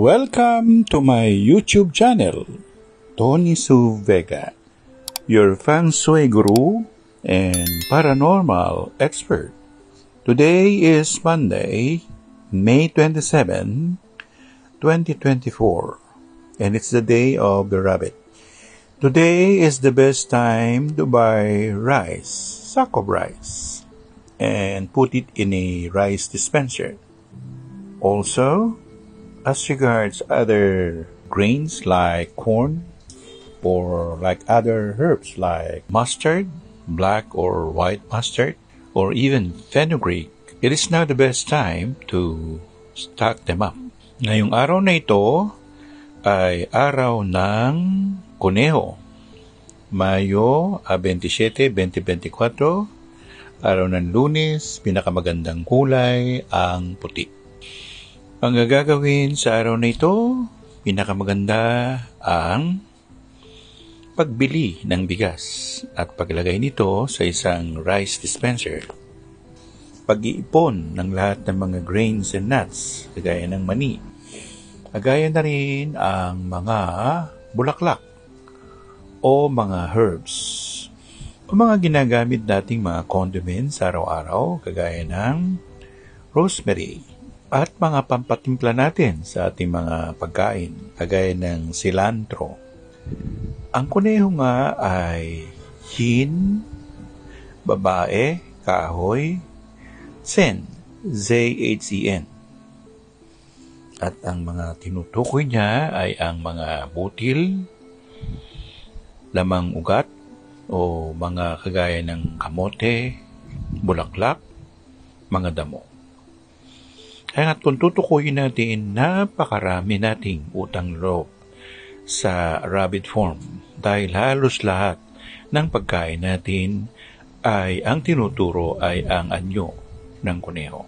Welcome to my YouTube channel, Tony Su Vega, your feng shui guru and paranormal expert. Today is Monday, May 27, 2024, and it's the day of the rabbit. Today is the best time to buy rice, sack of rice, and put it in a rice dispenser. Also, as regards other grains like corn or like other herbs like mustard, black or white mustard, or even fenugreek, it is now the best time to stock them up. Ngayong araw na ito ay araw ng Kuneho, Mayo 27, 2024, araw ng Lunes, pinakamagandang kulay ang puti. Ang gagawin sa araw na ito, pinakamaganda ang pagbili ng bigas at paglagay nito sa isang rice dispenser. Pag-iipon ng lahat ng mga grains and nuts, kagaya ng mani. Kagaya na rin ang mga bulaklak o mga herbs o mga ginagamit nating mga condiments araw-araw, kagaya ng rosemary, at mga pampatimpla natin sa ating mga pagkain, kagaya ng cilantro. Ang kuneho nga ay yin, babae, kahoy, sen, Z-H-E-N. At ang mga tinutukoy niya ay ang mga butil, lamang ugat, o mga kagaya ng kamote, bulaklak, mga damo. Kaya kung tutukuyin natin, napakarami nating utang loob sa rabbit form dahil halos lahat ng pagkain natin ay ang tinuturo ay ang anyo ng kuneho.